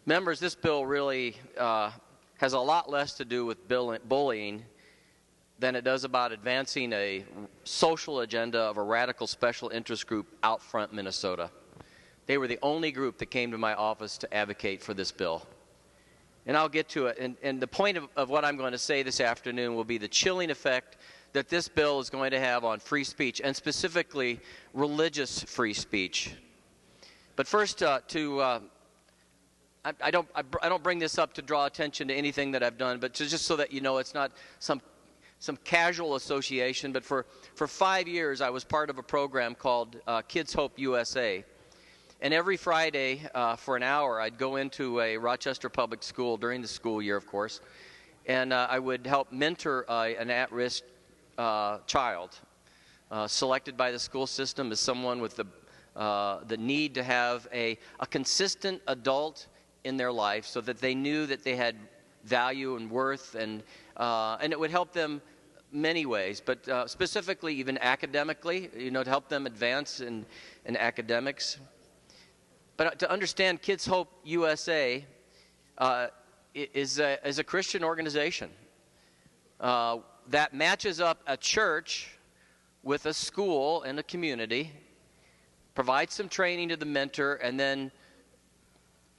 Members, this bill really has a lot less to do with bullying than it does about advancing a social agenda of a radical special interest group, OutFront Minnesota. They were the only group that came to my office to advocate for this bill. And I'll get to it. And the point of what I'm going to say this afternoon will be the chilling effect that this bill is going to have on free speech, and specifically religious free speech. But first, I don't bring this up to draw attention to anything that I've done, but just so that you know, it's not some casual association. But for 5 years, I was part of a program called Kids Hope USA. And every Friday, for an hour, I'd go into a Rochester public school during the school year, of course, and I would help mentor an at-risk child selected by the school system as someone with the need to have a consistent adult in their life, so that they knew that they had value and worth, and it would help them many ways, but specifically even academically, to help them advance in academics. But to understand, Kids Hope USA is a Christian organization that matches up a church with a school and a community, provides some training to the mentor, and then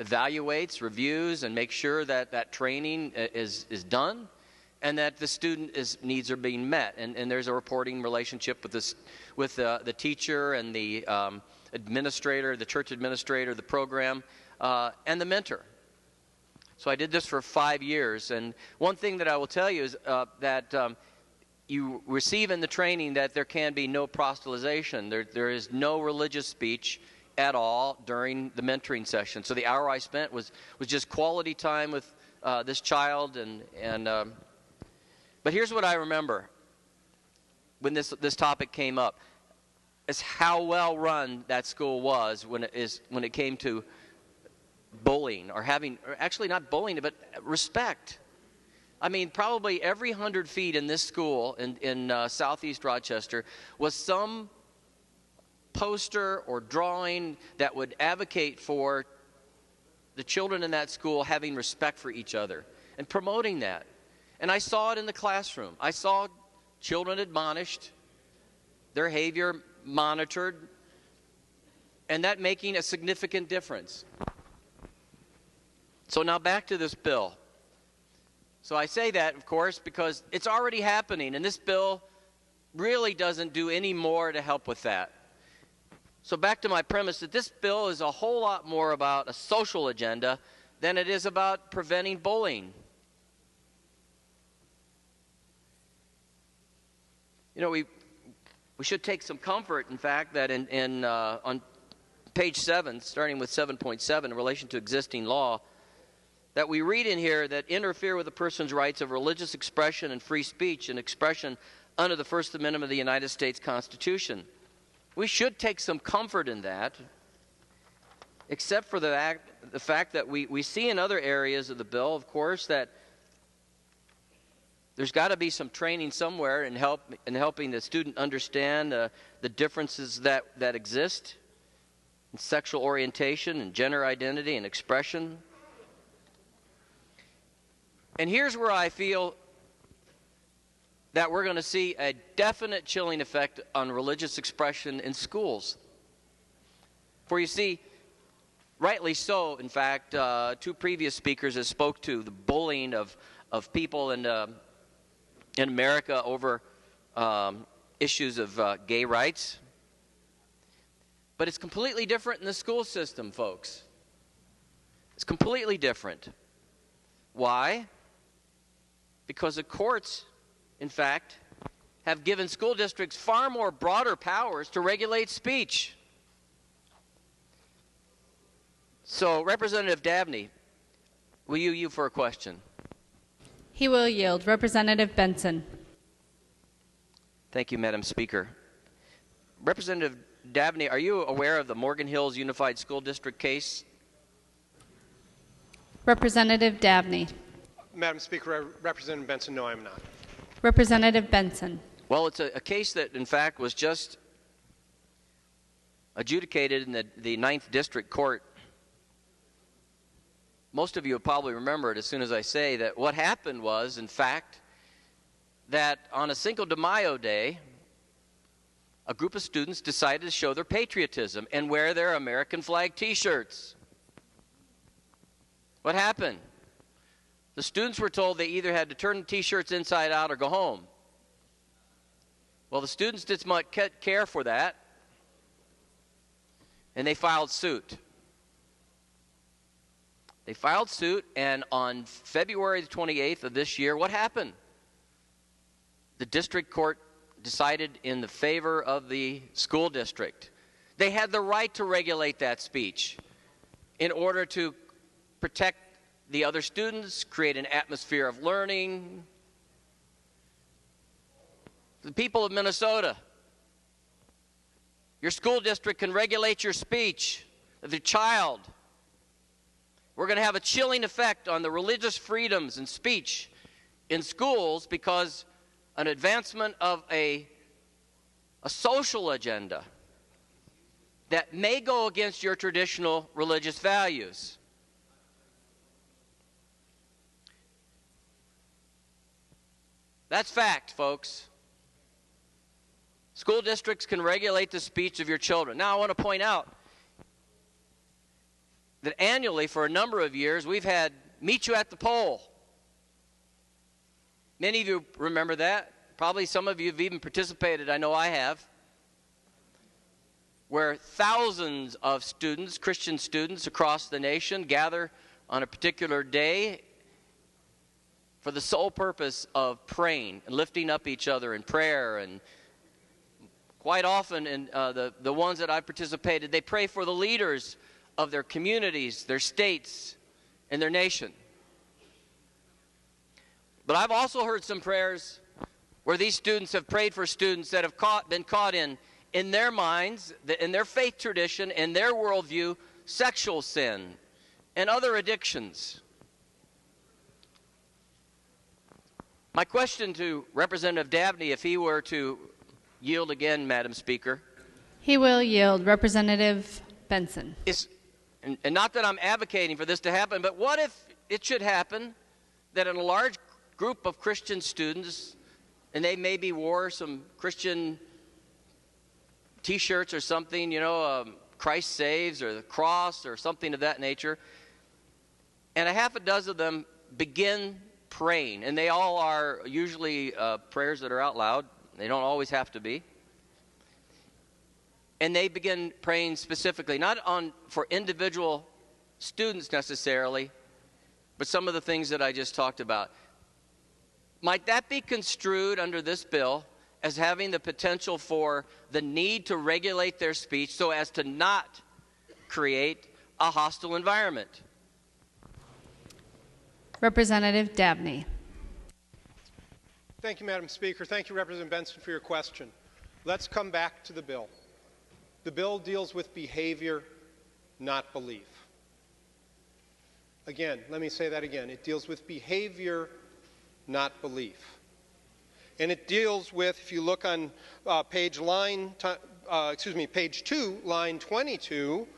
evaluates, reviews, and makes sure that that training is done and that the student's needs are being met. And there's a reporting relationship with the teacher and the administrator, the church administrator, the program, and the mentor. So I did this for 5 years. And one thing that I will tell you is that you receive in the training that there can be no proselytization. There is no religious speech at all during the mentoring session. So the hour I spent was just quality time with this child. But here's what I remember when this topic came up, is how well run that school was when it came to bullying, or actually not bullying, but respect. I mean, probably every 100 feet in this school in southeast Rochester was some poster or drawing that would advocate for the children in that school having respect for each other and promoting that. And I saw it in the classroom. I saw children admonished, their behavior monitored, and that making a significant difference. So now back to this bill. So I say that, of course, because it's already happening, and this bill really doesn't do any more to help with that. So back to my premise that this bill is a whole lot more about a social agenda than it is about preventing bullying. We should take some comfort, in fact, that on page 7, starting with 7.7, in relation to existing law, that we read in here that interfere with a person's rights of religious expression and free speech and expression under the First Amendment of the United States Constitution. We should take some comfort in that, except for the fact that we see in other areas of the bill, of course, that there's got to be some training somewhere in helping the student understand the differences that exist in sexual orientation and gender identity and expression. And here's where I feel that we're going to see a definite chilling effect on religious expression in schools. For you see, rightly so, in fact, 2 previous speakers have spoke to the bullying of people in America over issues of gay rights. But it's completely different in the school system, folks. It's completely different. Why? Because the courts, in fact, have given school districts far more broader powers to regulate speech. So, Representative Dabney, will you yield for a question? He will yield. Representative Benson. Thank you, Madam Speaker. Representative Dabney, are you aware of the Morgan Hills Unified School District case? Representative Dabney. Madam Speaker, Representative Benson, no, I am not. Representative Benson. Well, it's a case that, in fact, was just adjudicated in the 9th District Court most of you will probably remember it as soon as I say that what happened was, in fact, that on a Cinco de Mayo day, a group of students decided to show their patriotism and wear their American flag T-shirts. What happened? The students were told they either had to turn the T-shirts inside out or go home. Well, the students didn't much care for that, and they filed suit. They filed suit, and on February the 28th of this year, what happened? The district court decided in the favor of the school district. They had the right to regulate that speech in order to protect the other students, create an atmosphere of learning. The people of Minnesota, your school district can regulate your speech of your child. We're going to have a chilling effect on the religious freedoms and speech in schools because an advancement of a social agenda that may go against your traditional religious values. That's fact, folks. School districts can regulate the speech of your children. Now, I want to point out that annually for a number of years we've had Meet You at the Poll. Many of you remember that. Probably some of you have even participated, I know I have, where thousands of students, Christian students across the nation, gather on a particular day for the sole purpose of praying and lifting up each other in prayer. And quite often in the ones that I've participated, they pray for the leaders of their communities, their states, and their nation. But I've also heard some prayers where these students have prayed for students that have been caught in their minds, in their faith tradition, in their worldview, sexual sin and other addictions. My question to Representative Dabney, if he were to yield again, Madam Speaker. He will yield. Representative Benson. And not that I'm advocating for this to happen, but what if it should happen that in a large group of Christian students, and they maybe wore some Christian T-shirts or something, Christ saves or the cross or something of that nature, and a half a dozen of them begin praying, and they all are usually prayers that are out loud. They don't always have to be. And they begin praying specifically, not for individual students necessarily, but some of the things that I just talked about. Might that be construed under this bill as having the potential for the need to regulate their speech so as to not create a hostile environment? Representative Dabney. Thank you, Madam Speaker. Thank you, Representative Benson, for your question. Let's come back to the bill. The bill deals with behavior, not belief. Again, let me say that again. It deals with behavior, not belief. And it deals with, if you look on page 2, line 22,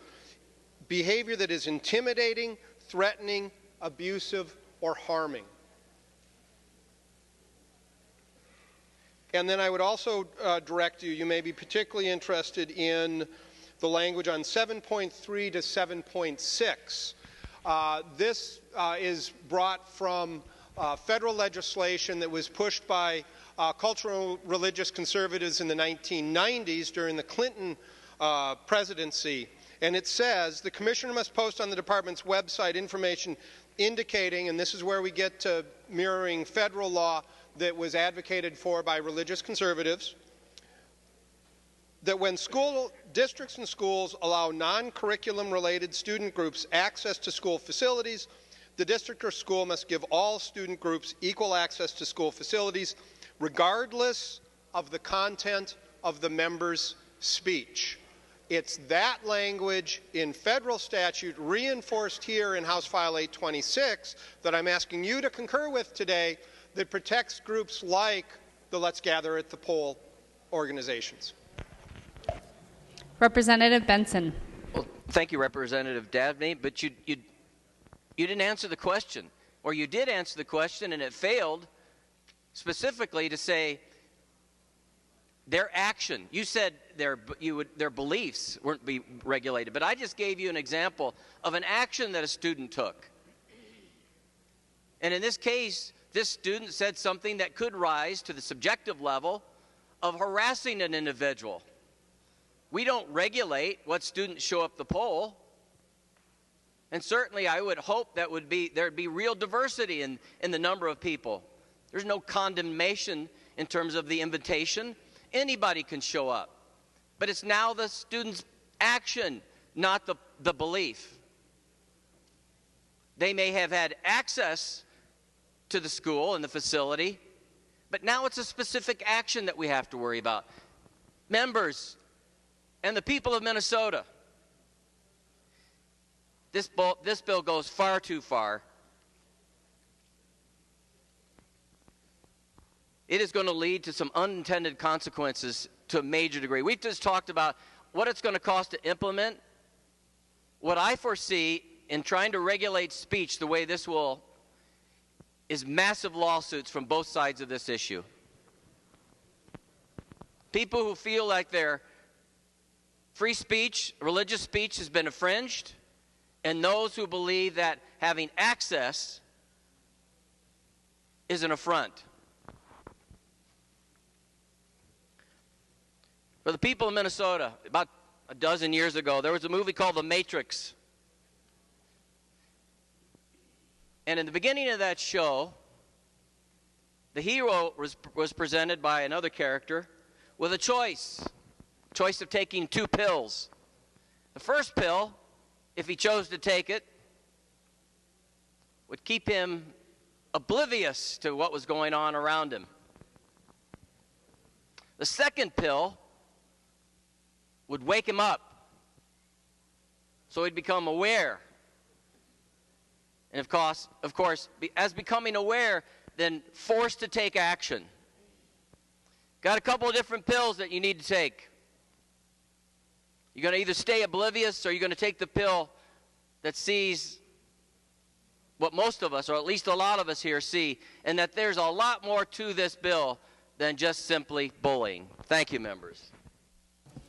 behavior that is intimidating, threatening, abusive, or harming. And then I would also direct you may be particularly interested in the language on 7.3 to 7.6. This is brought from federal legislation that was pushed by cultural religious conservatives in the 1990s during the Clinton presidency. And it says, the commissioner must post on the department's website information indicating, and this is where we get to mirroring federal law that was advocated for by religious conservatives, that when school districts and schools allow non-curriculum related student groups access to school facilities, the district or school must give all student groups equal access to school facilities, regardless of the content of the member's speech. It's that language in federal statute reinforced here in House File 826 that I'm asking you to concur with today that protects groups like the Let's Gather at the Poll organizations. Representative Benson. Well, thank you, Representative Dabney, but You didn't answer the question. Or you did answer the question and it failed specifically to say their action. You said their beliefs weren't be regulated. But I just gave you an example of an action that a student took. And in this case, this student said something that could rise to the subjective level of harassing an individual. We don't regulate what students show up the poll. And certainly I would hope that there'd be real diversity in the number of people. There's no condemnation in terms of the invitation. Anybody can show up. But it's now the student's action, not the belief. They may have had access to the school and the facility, but now it's a specific action that we have to worry about. Members and the people of Minnesota, this bill goes far too far. It is going to lead to some unintended consequences to a major degree. We've just talked about what it's going to cost to implement. What I foresee in trying to regulate speech the way this will is massive lawsuits from both sides of this issue. People who feel like their free speech, religious speech has been infringed, and those who believe that having access is an affront. For the people of Minnesota, about a dozen years ago, there was a movie called The Matrix. And in the beginning of that show, the hero was presented by another character with a choice of taking two pills. The first pill, if he chose to take it, would keep him oblivious to what was going on around him. The second pill would wake him up, so he'd become aware. And of course, as becoming aware, then forced to take action. Got a couple of different pills that you need to take. You're going to either stay oblivious or you're going to take the pill that sees what most of us, or at least a lot of us here, see, and that there's a lot more to this bill than just simply bullying. Thank you, members.